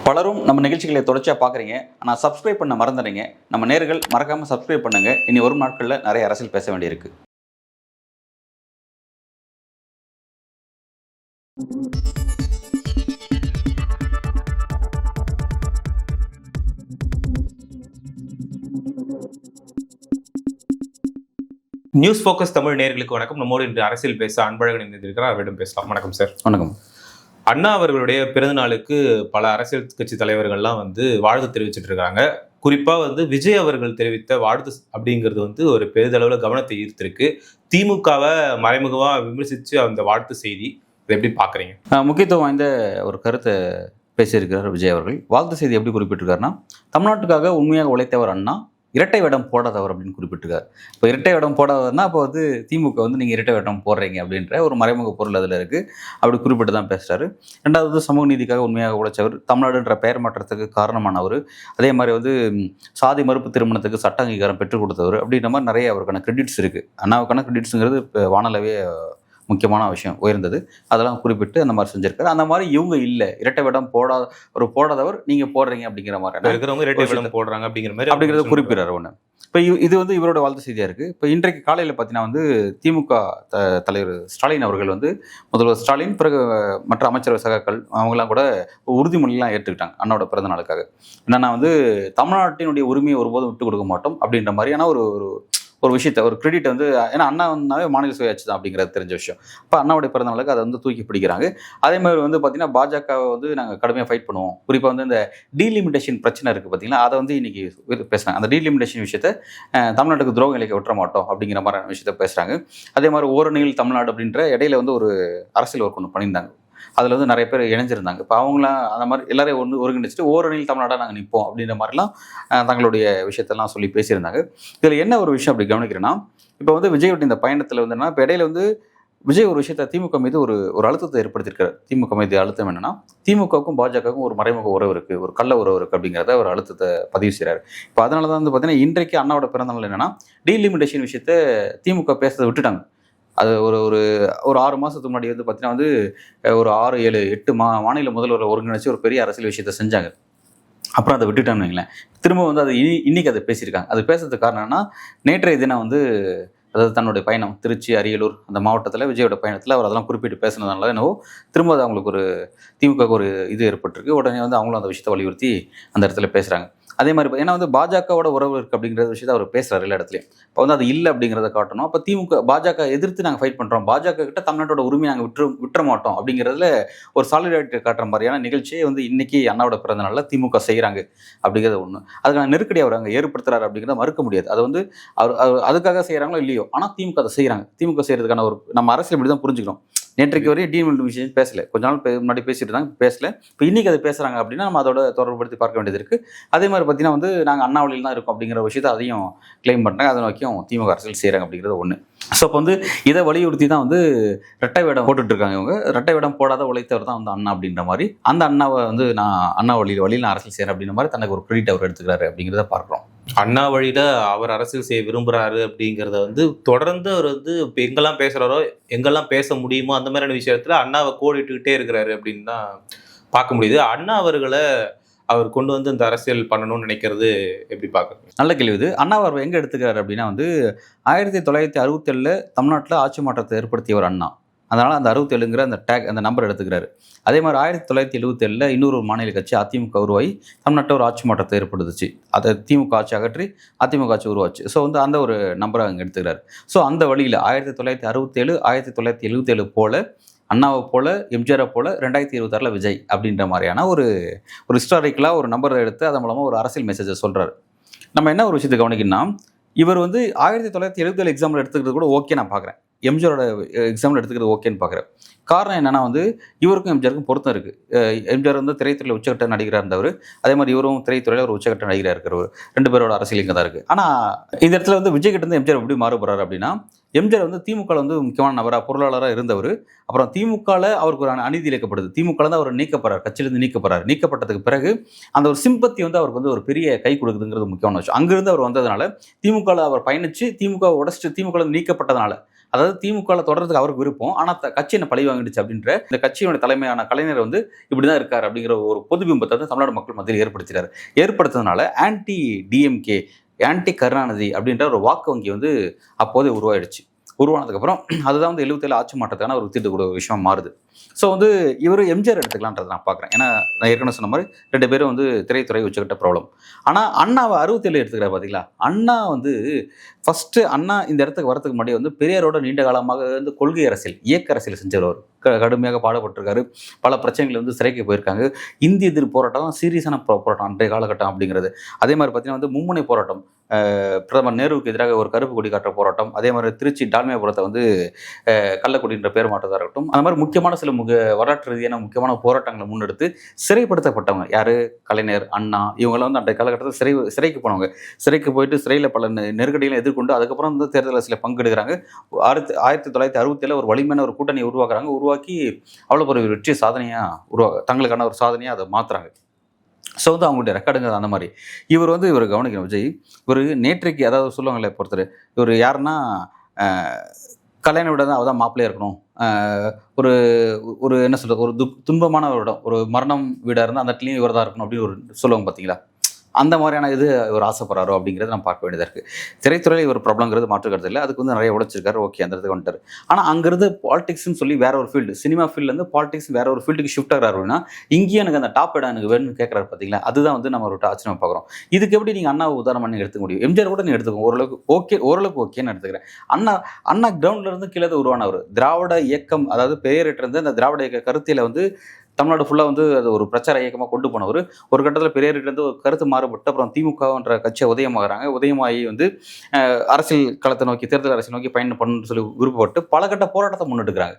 பலரும் நம்ம நிகழ்ச்சிகளை தொடர்ச்சியாக பார்க்குறீங்க. ஆனால் சப்ஸ்கிரைப் பண்ண மறந்துடுறீங்க. நம்ம நேயர்கள் மறக்காமல் சப்ஸ்கிரைப் பண்ணுங்க. இனி வரும் நாட்களில் நிறைய அரசியல் பேச வேண்டியிருக்கு. நியூஸ் ஃபோக்கஸ் தமிழ் நேயர்களுக்கு வணக்கம். நம்மோடு இன்று அரசியல் பேச அன்பழகன் இணைந்திருக்கிறார். அவரிடம் பேசலாம். வணக்கம் சார். வணக்கம். அண்ணா அவர்களுடைய பிறந்த நாளுக்கு பல அரசியல் கட்சி தலைவர்கள்லாம் வாழ்த்து தெரிவிச்சிட்டு இருக்காங்க. குறிப்பா விஜய் அவர்கள் தெரிவித்த வாழ்த்து அப்படிங்கிறது ஒரு பெரிதளவில் கவனத்தை ஈர்த்திருக்கு. திமுகவை மறைமுகமா விமர்சிச்சு அந்த வாழ்த்து செய்தி இதை எப்படி பாக்குறீங்க? முக்கியத்துவம் வாய்ந்த ஒரு கருத்தை பேசியிருக்கிறார் விஜய் அவர்கள். வாழ்த்து செய்தி எப்படி குறிப்பிட்டிருக்காருன்னா, தமிழ்நாட்டுக்காக உண்மையாக உழைத்தவர் அண்ணா, இரட்டை வேடம் போடாதவர் அப்படின்னு குறிப்பிட்டிருக்காரு. இப்போ இரட்டை வேடம் போடாதவர்னா அப்போ திமுக நீங்கள் இரட்டை வேடம் போடுறீங்க அப்படின்ற ஒரு மறைமுக பொருள் அதில் இருக்குது. அப்படி குறிப்பிட்டு தான் பேசுகிறாரு. ரெண்டாவது, சமூக நீதிக்காக உண்மையாக உழைச்சவர், தமிழ்நாடுன்ற பெயர் மாற்றத்துக்கு காரணமானவர், அதே மாதிரி சாதி மறுப்பு திருமணத்துக்கு சட்ட அங்கீகாரம் பெற்றுக் கொடுத்தவர் அப்படின்ற மாதிரி நிறைய அவருக்கான கிரெடிட்ஸ் இருக்குது. அண்ணாவுக்கான கிரெடிட்ஸுங்கிறது இப்போ வானளவே முக்கியமான விஷயம் உயர்ந்தது. அதெல்லாம் குறிப்பிட்டு அந்த மாதிரி செஞ்சிருக்காரு. அந்த மாதிரி இவங்க இல்லை, இரட்டை வேடம் போடாதவர் நீங்கள் போடுறீங்க அப்படிங்கிற மாதிரி இருக்கிறவங்க இரட்டை வேடம் போடுறாங்க அப்படிங்கிறத குறிப்பிடுறாரு ஒன்று. இப்போ இது இவரோட வாழ்த்து செய்தியாக இருக்குது. இப்போ இன்றைக்கு காலையில் பார்த்தீங்கன்னா திமுக தலைவர் ஸ்டாலின் அவர்கள் முதல்வர் ஸ்டாலின், பிறகு மற்ற அமைச்சரவை சகாக்கள் அவங்களாம் கூட உறுதிமொழிலாம் ஏற்றுக்கிட்டாங்க அண்ணாவோட பிறந்த நாளுக்காக. என்னன்னா தமிழ்நாட்டினுடைய உரிமையை ஒருபோதும் விட்டு கொடுக்க மாட்டோம் அப்படின்ற மாதிரியான ஒரு விஷயத்தை, ஒரு கிரெடிட் ஏன்னா அண்ணாவே மாநில சுயாட்சி தான் அப்படிங்கிறது தெரிஞ்ச விஷயம். இப்போ அண்ணாவுடைய பிறந்த நாளுக்கு அதை தூக்கி பிடிக்கிறாங்க. அதே மாதிரி பார்த்தீங்கன்னா பாஜகவை நாங்கள் கடுமையாக ஃபைட் பண்ணுவோம். குறிப்பாக இந்த டீலிமிட்டேஷன் பிரச்சனை இருக்குது பார்த்தீங்கன்னா, அதை இன்னைக்கு பேசுகிறாங்க. அந்த டீலிமிட்டேஷன் விஷயத்தை தமிழ்நாட்டுக்கு துரோகம் இலைக்க விட்டுற மாட்டோம் அப்படிங்கிற மாதிரி விஷயத்த பேசுகிறாங்க. அதே மாதிரி ஓரணியில் தமிழ்நாடு அப்படின்ற இடையில ஒரு அரசியல் ஒர்க் ஒன்று பண்ணியிருந்தாங்க. அதில் நிறைய பேர் இணைஞ்சிருந்தாங்க. இப்போ அவங்களாம் அந்த மாதிரி எல்லாரையும் ஒருங்கிணைச்சிட்டு ஓரணியில் தமிழ்நாடாக நாங்கள் நிற்போம் அப்படின்ற மாதிரிலாம் தங்களுடைய விஷயத்தெல்லாம் சொல்லி பேசியிருந்தாங்க. இதில் என்ன ஒரு விஷயம் அப்படி கவனிக்கிறேன்னா, இப்போ விஜயோட இந்த பயணத்தில் என்னன்னா, இப்போ இடையில விஜய் ஒரு விஷயத்தை திமுக மீது ஒரு அழுத்தத்தை ஏற்படுத்தியிருக்காரு. திமுக மீது அழுத்தம் என்னன்னா, திமுகவுக்கும் பாஜகவுக்கும் ஒரு மறைமுக உறவு இருக்குது, ஒரு கள்ள உறவு இருக்குது அப்படிங்கிறத ஒரு அழுத்தத்தை பதிவு செய்கிறாரு. இப்போ அதனால தான் பார்த்தீங்கன்னா இன்றைக்கு அண்ணாவோட பிறந்தநாள் என்னன்னா, டீலிமிட்டேஷன் விஷயத்தை திமுக பேசுறதை விட்டுட்டாங்க. அது ஒரு 6 மாதத்துக்கு முன்னாடி பார்த்தீங்கன்னா ஒரு 6, 7, 8 மாநில முதல்வரை ஒருங்கிணைச்சு ஒரு பெரிய அரசியல் விஷயத்தை செஞ்சாங்க. அப்புறம் அதை விட்டுட்டோம்னு வைங்களேன். திரும்ப அது இன்னைக்கு அதை பேசியிருக்காங்க. அது பேசுறதுக்கு காரணம் என்னன்னா, நேற்றைய தினம் அதாவது தன்னுடைய பயணம் திருச்சி, அரியலூர் அந்த மாவட்டத்தில் விஜயோட பயணத்தில் அவர் அதெல்லாம் குறிப்பிட்டு பேசுனதுனால என்னவோ திரும்ப அது அவங்களுக்கு திமுக ஒரு இது ஏற்பட்டிருக்கு. உடனே அவங்களும் அந்த விஷயத்தை வலியுறுத்தி அந்த இடத்துல பேசுகிறாங்க. அதே மாதிரி ஏன்னா பாஜகவோட உறவு இருக்குது அப்படிங்கிற விஷயத்தை அவர் பேசுகிறார் எல்லா இடத்துலையும். இப்போ அது இல்லை அப்படிங்கிறத காட்டணும். அப்போ திமுக பாஜக எதிர்த்து நாங்கள் ஃபைட் பண்ணுறோம், பாஜக கிட்ட தமிழ்நாட்டோட உரிமையை நாங்கள் விட்டுற மாட்டோம் அப்படிங்கிறதுல ஒரு சாலிடாரிட்டி காட்டுற மாதிரியான நிகழ்ச்சியை இன்னைக்கு அண்ணாவோட பிறந்த நாளில் திமுக செய்கிறாங்க அப்படிங்கிறது ஒன்று. அதுக்கான நெருக்கடி அவர் அங்கே ஏற்படுத்துறாரு அப்படிங்கிறத மறுக்க முடியாது. அது அவர் அதுக்காக செய்கிறாங்களோ இல்லையோ, ஆனால் திமுக அதை செய்கிறாங்க. திமுக செய்கிறதுக்கான நம்ம அரசியல் இப்படி தான் புரிஞ்சுக்கணும். நேற்றைக்கு வரையும் டீலிமிட் விஷயம் பேசல, கொஞ்ச நாள் முன்னாடி பேசிட்டு இருந்தாங்க, பேசல. இப்போ இன்னைக்கு அதை பேசுகிறாங்க அப்படின்னா நம்ம அதோட தொடர்புபடுத்தி பார்க்க வேண்டியது இருக்குது. அதே மாதிரி பார்த்தீங்கன்னா நாங்கள் அண்ணா வழியில் தான் இருக்கோம் அப்படிங்கிற விஷயத்தை அதையும் கிளைம் பண்ணுறாங்க. அதை நோக்கியும் திமுக அரசியல் செய்கிறாங்க அப்படிங்கிறது ஒன்று. ஸோ அப்போ இதை வலியுறுத்தி தான் ரெட்டை வேடம் போட்டுட்டு இருக்காங்க. இவங்க ரெட்டை வேடம் போடாத உழைத்தவர் தான் அண்ணா அப்படின்ற மாதிரி, அந்த அண்ணாவை நான் அண்ணா வழியில் நான் அரசியல் செய்கிறேன் அப்படின்ற மாதிரி தனக்கு ஒரு கிரெடிட் அவர் எடுத்துக்கிறாரு அப்படிங்கிறத பார்க்குறோம். அண்ணா வழியில அவர் அரசியல் செய்ய விரும்புறாரு அப்படிங்கிறத தொடர்ந்து அவர் இப்போ எங்கெல்லாம் பேசுறாரோ, எங்கெல்லாம் பேச முடியுமோ அந்த மாதிரியான விஷயத்துல அண்ணாவை கோடிட்டுக்கிட்டே இருக்கிறாரு அப்படின்னு தான் பார்க்க முடியுது. அண்ணா அவர்களை அவர் கொண்டு இந்த அரசியல் பண்ணணும்னு நினைக்கிறது எப்படி பார்க்குறீங்க? நல்ல கேள்வி இது. அண்ணா அவர் எங்கே எடுத்துக்கிறாரு அப்படின்னா 1967 தமிழ்நாட்டில் ஆட்சி மாற்றத்தை ஏற்படுத்தியவர் அண்ணா. அதனால் அந்த 67ங்கிற அந்த டேக், அந்த நம்பர் எடுத்துக்கிறாரு. அதே மாதிரி 1977 இன்னொரு மாநில கட்சி அதிமுக உருவாகி தமிழ்நாட்டில் ஒரு ஆட்சி மாற்றத்தை ஏற்படுத்துச்சு. அதை திமுக ஆட்சி அகற்றி அதிமுக ஆட்சி உருவாச்சு. ஸோ அந்த ஒரு நம்பரை அங்கே எடுத்துக்கிறாரு. ஸோ அந்த வழியில் 1967, 1977 போல, அண்ணாவை போல, எம்ஜிஆரை போல 2026 விஜய் அப்படின்ற மாதிரியான ஒரு ஹிஸ்டாரிக்கலாக ஒரு நம்பரை எடுத்து அதன் மூலமாக ஒரு அரசியல் மெசேஜை சொல்கிறாரு. நம்ம என்ன ஒரு விஷயத்தை கவனிக்கணும்னா, இவர் 1977 எக்ஸாம்பிள் எடுத்துக்கிறது கூட ஓகே நான் பார்க்குறேன். எம்ஜிஆரோட எக்ஸாம்பிள் எடுத்துக்கிறது ஓகேன்னு பார்க்குறேன். காரணம் என்னன்னா இவருக்கும் எம்ஜிஆருக்கும் பொருத்தம் இருக்குது. எம்ஜிஆர் திரைத்துறையில் உச்சகட்ட நடிகராக இருந்தவர். அதே மாதிரி இவரும் திரைத்துறையில் ஒரு உச்சகட்ட நடிகராக இருக்கிறவர். 2 பேரோட அரசியல் இங்கே தான் இருக்குது. ஆனால் இந்த இடத்துல விஜய் கிட்ட எம்ஜிஆர் எப்படி மாறுபடுறாரு அப்படின்னா, எம்ஜிஆர் திமுகவில் முக்கியமான நபராக, பொருளாளராக இருந்தவர். அப்புறம் திமுகவில் அவருக்கு ஒரு அநீதி இழைக்கப்படுது. திமுகவில் அவர் நீக்கப்படுறார், கட்சியிலிருந்து நீக்கப்படுறார். நீக்கப்பட்டதுக்கு பிறகு அந்த ஒரு சிம்பத்தி அவருக்கு ஒரு பெரிய கை கொடுக்குதுங்கிறது முக்கியமான விஷயம். அங்கிருந்து அவர் வந்ததுனால திமுகவில் அவர் பயணித்து திமுக உடச்சிட்டு திமுகவில் நீக்கப்பட்டதுனால அதாவது திமுகவில் தொடர்றதுக்கு அவருக்கு விருப்பம், ஆனால் கட்சி என்ன பழி வாங்கிடுச்சு அப்படின்ற இந்த கட்சியோட தலைமையான கலைஞர் வந்து இப்படிதான் இருக்காரு அப்படிங்கிற ஒரு பொது பிம்பத்தை வந்து தமிழ்நாடு மக்கள் மத்தியில் ஏற்படுத்தினார். ஏற்படுத்துறதுனால ஆன்டி டிஎம்கே, ஆன்டி கருணாநிதி அப்படின்ற ஒரு வாக்கு வங்கி வந்து அப்போதே உருவாயிடுச்சு. உருவானதுக்கப்புறம் அதுதான் வந்து 77 ஆட்சி மாற்றத்துக்கான ஒரு தீர்த்துக்கூடிய ஒரு விஷயம் மாறுது. ஸோ வந்து இவர் எம்ஜிஆர் எடுத்துக்கலான்றதை நான் பார்க்குறேன். ஏன்னா நான் ஏற்கனவே சொன்ன மாதிரி 2 பேரும் வந்து திரைத்துறை உச்சக்கட்ட ப்ராப்ளம். ஆனால் அண்ணாவை 67 எடுத்துக்கிறார் பார்த்தீங்களா? அண்ணா வந்து ஃபஸ்ட்டு அண்ணா இந்த இடத்துக்கு வரதுக்கு முன்னாடி வந்து பெரியாரோட நீண்ட காலமாக வந்து கொள்கை அரசியல், இயக்க அரசியல் செஞ்சவர். கடுமையாக பாடுபட்டிருக்காரு. பல பிரச்சனைகள் வந்து சிறைக்கு போயிருக்காங்க. இந்திய எதிர்ப்பு போராட்டம் சீரியஸான போராட்டம் அன்றைய காலகட்டம் அப்படிங்கிறது. அதே மாதிரி பார்த்தீங்கன்னா வந்து மும்முனை போராட்டம், பிரதமர் நேருவுக்கு எதிராக ஒரு கருப்பு கொடி காட்டுற போராட்டம், அதே மாதிரி திருச்சி டால்மியாபுரத்தை வந்து கள்ளக்குடின்ற பேர் மாற்றதாக இருக்கட்டும், அந்த மாதிரி முக்கியமான சில வரலாற்று ரீதியான முக்கியமான போராட்டங்களை முன்னெடுத்து சிறைப்படுத்தப்பட்டவங்க யார்? கலைஞர், அண்ணா, இவங்கெல்லாம் வந்து அன்றைய காலகட்டத்தில் சிறைக்கு போனவங்க. சிறைக்கு போயிட்டு சிறையில் பல நெருக்கடிகளை எதிர்கொண்டு அதுக்கப்புறம் வந்து தேர்தல் அரசியல் பங்கெடுக்கிறாங்க. 1967 ஒரு வலிமையான ஒரு கூட்டணியை உருவாக்குறாங்க. உருவாக்கி அவ்வளோ ஒரு வெற்றி சாதனையாக தங்களுக்கான ஒரு சாதனையாக அதை மாற்றுறாங்க. ஸோ வந்து அவங்களுடைய ரெக்கார்டுங்க அந்த மாதிரி. இவர் கவனிக்கணும் விஜய். இவர் நேற்றைக்கு அதாவது சொல்லுவாங்களே பொறுத்தர், இவர் யாருன்னா கல்யாண வீட தான் அவதான் மாப்பிள்ளையாக இருக்கணும். ஒரு ஒரு என்ன சொல்கிறது, ஒரு துன்பமான ஒரு இடம், ஒரு மரணம் வீடாக இருந்தால் அந்த இடத்துலையும் இவர் தான் இருக்கணும் அப்படின்னு ஒரு சொல்லுவாங்க பார்த்தீங்களா? அந்த மாதிரியான இது இவர் ஆசைப்படுறாரோ அப்படிங்கிறத நம்ம பார்க்க வேண்டியதாக இருக்குது. திரைத்துறையில் இவர் ப்ராப்ளங்கிறது மாற்றுக்கிறது இல்லை. அதுக்கு வந்து நிறைய உழைச்சிருக்காரு. ஓகே, அந்த இடத்துக்கு வந்துட்டார். ஆனால் அங்கேருந்து பாலிடிக்ஸ்னு சொல்லி வேற ஒரு ஃபீல்டு, சினிமா ஃபீல்ட்லேருந்து பாலிடிக்ஸ் வேற ஒரு ஃபீல்டுக்கு ஷிஃப்ட் ஆகிறாரு அப்படின்னா இங்கேயும் எனக்கு அந்த டாப் இடம் எனக்கு வேணும்னு கேட்குறாரு பார்த்தீங்களா? அதுதான் வந்து நம்ம ஒரு ஆச்சரியம் பார்க்குறோம். இதுக்கு எப்படி நீங்கள் அண்ணாவை உதாரணம் நீங்கள் எடுத்துக்க முடியும்? எம்ஜிஆர் கூட நீங்கள் எடுத்துக்கோங்க, ஓரளவுக்கு ஓகேன்னு எடுத்துக்கிறேன். அண்ணா கிரவுண்ட்ல இருந்து கீழே உருவானவர். திராவிட இயக்கம், அதாவது பெயரிட்டு இருந்து அந்த திராவிட இயக்க கருத்தியில் வந்து தமிழ்நாடு ஃபுல்லாக வந்து அது ஒரு பிரச்சார இயக்கமாக கொண்டு போனவர். ஒரு கட்டத்தில் பெரியார்கிட்ட ஒரு கருத்து மாறுபட்டு அப்புறம் திமுகன்ற கட்சியை உதயமாகறாங்க. உதயமாகி வந்து அரசியல் களத்தை நோக்கி, தேர்தல் அரசியல் நோக்கி பயணம் பண்ணணும்னு சொல்லி விருப்பப்பட்டு பல கட்ட போராட்டத்தை முன்னெடுக்கிறாங்க.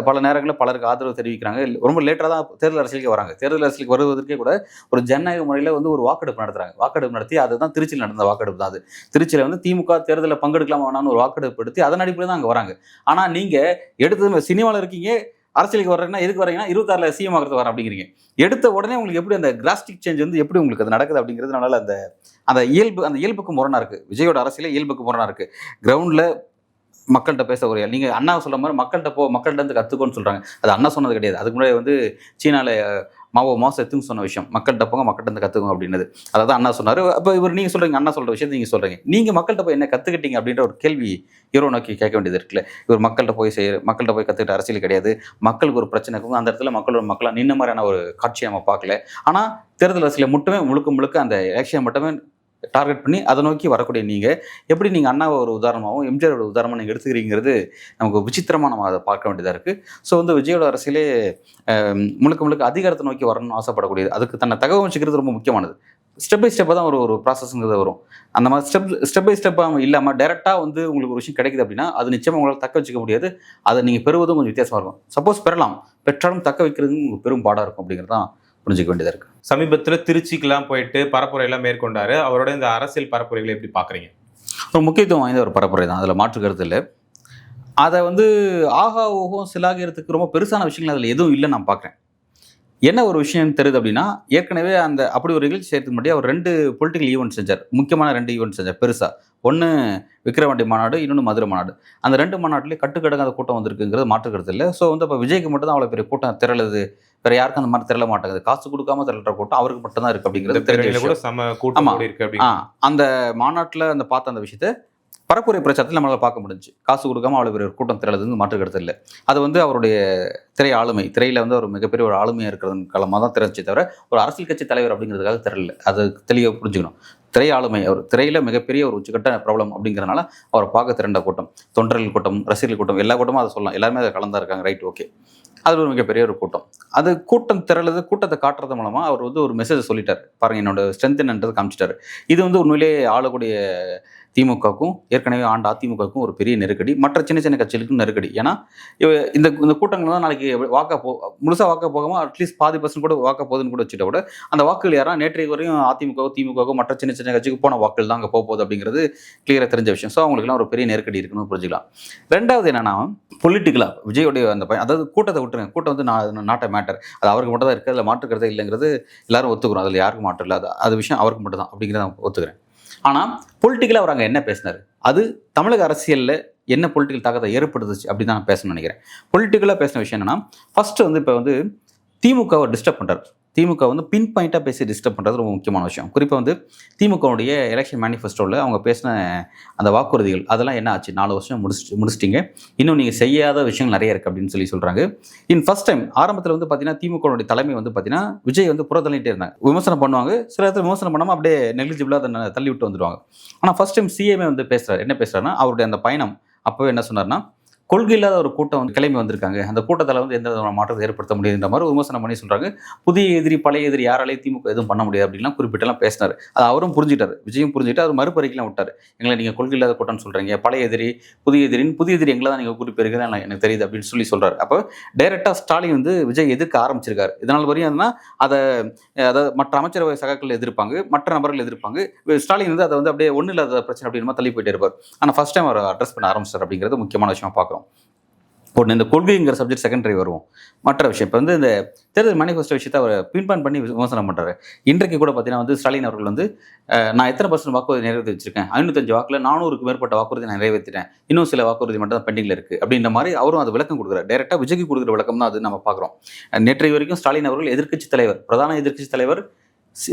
பல நேரங்களில் பலருக்கு ஆதரவு தெரிவிக்கிறாங்க. ரொம்ப லேட்டாக தான் தேர்தல் அரசியலுக்கு வராங்க. தேர்தல் அரசியலுக்கு வருவதற்கே கூட ஒரு ஜனநாயக முறையில் வந்து ஒரு வாக்கெடுப்பு நடத்துறாங்க. வாக்கெடுப்பு நடத்தி அதுதான் திருச்சியில் நடந்த வாக்கெடுப்பு தான் அது. திருச்சியில் வந்து திமுக தேர்தலில் பங்கெடுக்கலாமா வேணாம்னு ஒரு வாக்கெடுப்பு எடுத்து அதன் அடிப்படையில் தான் அங்கே வராங்க. ஆனால் நீங்கள் எடுத்தது சினிமாவில் இருக்கீங்க, அரசியலுக்கு வர்றீங்கன்னா எதுக்கு வரீங்கன்னா 26 சிஎம் ஆகிறது வரேன் அப்படிங்கிறீங்க. எடுத்த உடனே உங்களுக்கு எப்படி அந்த கிராஸ்டிக் சேஞ்ச் வந்து எப்படி உங்களுக்கு அது நடக்குது அப்படிங்கிறதுனால அந்த இயல்புக்கு முரணா இருக்கு. விஜயோட அரசியலே இயல்புக்கு முரணா இருக்கு. கிரவுண்டில் மக்கள்கிட்ட பேச ஒரு நீங்கள் அண்ணா சொல்ல மாதிரி மக்கள்கிட்ட இருந்து கற்றுக்கோன்னு சொல்கிறாங்க. அது அண்ணா சொன்னது கிடையாது. அதுக்கு முன்னாடி வந்து சீனாவில் மாவோ செத்துங்க சொன்ன விஷயம், மக்கள்கிட்ட போங்க, மக்கள்கிட்ட இருந்து கற்றுக்கோங்க அப்படின்னது. அதாவது அண்ணா சொன்னார். அப்போ நீங்கள் சொல்கிறீங்க, அண்ணா சொல்கிற விஷயத்தை நீங்கள் சொல்கிறீங்க. நீங்கள் மக்கள்கிட்ட போய் என்ன கற்றுக்கிட்டீங்க அப்படின்ற ஒரு கேள்வி ஹீரோ நோக்கி கேட்க வேண்டியது இருக்குல்ல. இவர் மக்கள்கிட்ட போய் கற்றுக்கிட்ட அரசியல் கிடையாது. மக்களுக்கு ஒரு பிரச்சனை இருக்கும், அந்த இடத்துல மக்களாக நின்ன மாதிரியான ஒரு காட்சியை நம்ம பார்க்கல. ஆனால் தேர்தல் அரசியலை மட்டுமே முழுக்க அந்த எலெக்ஷனை மட்டுமே டார்கெட் பண்ணி அதை நோக்கி வரக்கூடிய நீங்கள் எப்படி நீங்கள் அண்ணாவை ஒரு உதாரணமாகவும் எம்ஜிஆரோட உதாரணமாக நீங்கள் எடுத்துக்கிறீங்கிறது நமக்கு விசித்திரமாக நம்ம அதை பார்க்க வேண்டியதாக இருக்குது. ஸோ வந்து விஜயோட அரசியலே முழுக்க அதிகாரத்தை நோக்கி வரணும்னு ஆசைப்படக்கூடியது. அதுக்கு தன்னை தகவல் வச்சுக்கிறது ரொம்ப முக்கியமானது. ஸ்டெப் பை ஸ்டெப்பாக தான் ஒரு ப்ராசஸ்ங்கிறது வரும். அந்த மாதிரி ஸ்டெப் பை ஸ்டெப்பாக இல்லாமல் டேரெக்டாக வந்து உங்களுக்கு ஒரு விஷயம் கிடைக்குது அப்படின்னா அது நிச்சயமாக உங்களால் தக்க வச்சுக்க முடியாது. அதை நீங்கள் பெறுவதும் கொஞ்சம் வித்தியாசமாக இருக்கும். சப்போஸ் பெறலாம், பெற்றாலும் தக்க வைக்கிறது உங்களுக்கு பெரும் பாடாக இருக்கும் அப்படிங்கிறது தான் புரிஞ்சிக்க வேண்டியதாக இருக்குது. சமீபத்தில் திருச்சிக்கெல்லாம் போயிட்டு பரப்புரையெல்லாம் மேற்கொண்டாரு. அவரோட இந்த அரசியல் பரப்புரைகளை எப்படி பார்க்குறீங்க? ஒரு முக்கியத்துவம் வாய்ந்த ஒரு பரப்புரை தான், அதில் மாற்று கருத்து இல்லை. அதை வந்து ஆகா ஓகம் சிலாகிறதுக்கு ரொம்ப பெருசான விஷயங்கள் அதில் எதுவும் இல்லைன்னு நான் பார்க்குறேன். என்ன ஒரு விஷயம் தெரியுது அப்படின்னா, ஏற்கனவே அப்படி ஒரு நிகழ்ச்சி செய்யறதுக்கு முன்னாடி அவர் 2 பொலிட்டிக்கல் ஈவெண்ட் செஞ்சார். முக்கியமான 2 ஈவெண்ட் செஞ்சார் பெருசாக. ஒன்று விக்கிரவாண்டி மாநாடு, இன்னொன்று மதுரை மாநாடு. அந்த 2 மாநாட்டிலேயே கட்டுக்கடங்காத கூட்டம் வந்திருக்குங்கிறது மாற்றுக்கிறது இல்லை. ஸோ வந்து இப்போ விஜய்க்கு மட்டும் தான் அவ்வளோ பெரிய கூட்டம் திரளுது, வேறு யாருக்கும் அந்த மாதிரி திரள மாட்டேங்குது. காசு கொடுக்காம திரளுற கூட்டம் அவருக்கு மட்டும் தான் இருக்குது அப்படிங்கிறது தெரிஞ்சு. அந்த மாநாட்டில் பார்த்த அந்த விஷயத்தை பரப்புரை பிரச்சாரத்தில் நம்மளால் பார்க்க முடிஞ்சு. காசு கொடுக்காம அவ்வளோ பெரிய ஒரு கூட்டம் திரளுதுன்னு மாற்றுக்கிறது இல்லை. அது வந்து அவருடைய திரையில் வந்து ஒரு மிகப்பெரிய ஒரு ஆளுமையாக இருக்கிறது காலமாக தான் திரச்சே தவிர ஒரு அரசியல் கட்சி தலைவர் அப்படிங்கிறதுக்காக திரளல. அது தெளிவாக புரிஞ்சுக்கணும். ஆளுமை, அவர் திரையில் மிகப்பெரிய ஒரு உச்சக்கட்ட ப்ராப்ளம் அப்படிங்கிறனால அவரை பார்க்க திரண்ட கூட்டம், தொண்டர்கள் கூட்டம், ரசிகர்கள் கூட்டம், எல்லா கூட்டமும் அதை சொல்லலாம். எல்லாருமே அதை கலந்தா இருக்காங்க. Right, okay. அது ஒரு மிகப்பெரிய ஒரு கூட்டம். அது கூட்டம் திரளுது, கூட்டத்தை காட்டுறது மூலமாக அவர் வந்து ஒரு மெசேஜ் சொல்லிட்டார். பாருங்கள், என்னோட ஸ்ட்ரென்த் என்னன்றது காமிச்சிட்டாரு. இது வந்து உண்மையிலேயே ஆளக்கூடிய திமுகவுக்கும் ஏற்கனவே ஆண்ட அதிமுகவுக்கும் ஒரு பெரிய நெருக்கடி, மற்ற சின்ன சின்ன கட்சிகளுக்கும் நெருக்கடி. ஏன்னா இந்த கூட்டங்கள் தான் நாளைக்கு முழுசாக வாக்க போகாமல் அட்லீஸ்ட் 40% கூட வாக்க போகுதுன்னு கூட வச்சுட்டா கூட அந்த வாக்குகள் யாரா நேற்றைக்கு வரையும் அதிமுகவோ திமுகவோ மற்ற சின்ன சின்ன கட்சிக்கு போன வாக்குகள் தான் அங்கே போகுது அப்படிங்கிறது கிளியராக தெரிஞ்ச விஷயம். ஸோ அவங்களுக்குலாம் ஒரு பெரிய நெருக்கடி இருக்குன்னு புரிஞ்சுக்கலாம். ரெண்டாவது என்னன்னா, பொலிட்டிக்கலாக விஜயோடைய அதாவது கூட்டத்தை விட்டுருங்க, கூட்டம் வந்து நாட்டை மேட்டர், அது அவருக்கு மட்டும் தான் இருக்குது, அதில் மாற்றுக்கிறதே இல்லைங்கிறது எல்லாரும் ஒத்துக்கிறோம். அதில் யாருக்கும் மாற்றம் இல்லை, அது விஷயம் அவருக்கு மட்டும் தான் அப்படிங்கிறத நான் ஒத்துக்கிறேன். ஆனால் பொலிட்டிக்கலாக அவர் அங்கே என்ன பேசினார், அது தமிழக அரசியலில் என்ன பொலிட்டிக்கல் தாக்கத்தை ஏற்படுத்துச்சு அப்படின்னு தான் நான் பேசணும்னு நினைக்கிறேன். பொலிட்டிக்கலாக பேசின விஷயம் என்னன்னா, ஃபர்ஸ்ட் வந்து இப்போ வந்து திமுகவை டிஸ்டர்ப் பண்ணுறாரு. திமுக வந்து பின் பாயிண்ட்டாக பேசி டிஸ்டர்ப் பண்ணுறது ரொம்ப முக்கியமான விஷயம். குறிப்பாக வந்து திமுகவுடைய எலெக்ஷன் மேனிஃபெஸ்டோவில் அவங்க பேசின அந்த வாக்குறுதிகள் அதெல்லாம் என்ன ஆச்சு, 4 வருஷம் முடிச்சிட்டிங்க, இன்னும் நீங்கள் செய்யாத விஷயங்கள் நிறைய இருக்குது அப்படின்னு சொல்கிறாங்க. ஃபர்ஸ்ட் டைம் ஆரம்பத்தில் வந்து பார்த்தீங்கன்னா திமுகவுடைய தலைமை வந்து பார்த்தீங்கன்னா விஜய் வந்து புறத்தள்ளிட்டே இருந்தாங்க. விமர்சனம் பண்ணுவாங்க, சில இடத்துல விமர்சனம் பண்ணாமல் அப்படியே நெக்லிஜிபிளாக அதை தள்ளி விட்டு வந்துடுவாங்க. ஆனால் ஃபர்ஸ்ட் டைம் சிஎம்ஏ வந்து பேசுகிறார். என்ன பேசுகிறாருன்னா, அவருடைய அந்த பயணம் அப்போவே என்ன சொன்னார்னா, கொள்கை இல்லாத ஒரு கூட்டம் வந்து கிளம்பி வந்திருக்காங்க, அந்த கூட்டத்தால் வந்து எந்த விதமான மாற்றத்தை ஏற்படுத்த முடியுன்ற மாதிரி விமர்சனம் பண்ணி சொல்கிறாங்க. புதிய எதிரி பழைய எதிரி யாராலையும் திமுக எதுவும் பண்ண முடியாது அப்படின்லாம் குறிப்பிட்டெல்லாம் பேசினார். அது அவரும் புரிஞ்சுட்டார், விஜயும் புரிஞ்சுட்டு அவர் மறுபறிக்கலாம் விட்டார். எங்களை நீங்கள் கொள்கை இல்லாத கூட்டம்னு சொல்கிறீங்க, பழைய எதிரி புதிய எதிரி எங்களை தான் நீங்கள் குறிப்பிடுறீங்க எனக்கு தெரியுது அப்படின்னு சொல்கிறார். அப்போ டைரெக்டாக ஸ்டாலின் வந்து விஜய் எதிர்க்க ஆரம்பிச்சிருக்காரு. இதனால் வரையும் அதுனா அதாவது மற்ற அமைச்சரவை சகாக்கள் எதிர்ப்பாங்க, மற்ற நபர்கள் எதிர்ப்பாங்க. ஸ்டாலின் வந்து அதை வந்து அப்படியே ஒன்றும் இல்லாத பிரச்சனை அப்படின்னு தள்ளி போயிட்டே இருப்பார். ஆனால் ஃபர்ஸ்ட் டைம் அவர் அட்ரஸ் பண்ண ஆரம்பிச்சார் அப்படிங்கிறது முக்கியமான விஷயமா பார்க்குறோம். ஒன்று இந்த கொள்கைங்கிற சப்ஜெக்ட் செகண்டரி வருவோம். மற்ற விஷயம் இப்போ வந்து இந்த தேர்தல் மேனிஃபெஸ்டோ விஷயத்தை அவர் பின்பான் பண்ணி விமர்சனம் பண்ணுறாரு. இன்றைக்கு கூட பார்த்தீங்கன்னா வந்து ஸ்டாலின் அவர்கள் வந்து நான் எத்தனை % வாக்குறுதி நிறைவேற்றி வச்சிருக்கேன், 505 வாக்கில் 400க்கு மேற்பட்ட வாக்குறுதி நான் நிறைவேற்றிட்டேன், இன்னும் சில வாக்குறுதி மட்டும் தான் பெண்டிங்கில் இருக்குது அப்படின்ற மாதிரி அவரும் அது விளக்கம் கொடுக்குறாரு. டைரெக்டாக விஜய்க்கு கொடுக்குற விளக்கம் தான் அது நம்ம பார்க்குறோம். நேற்றைய வரைக்கும் ஸ்டாலின் அவர்கள் எதிர்க்கட்சி தலைவர், பிரதான எதிர்க்கட்சி தலைவர்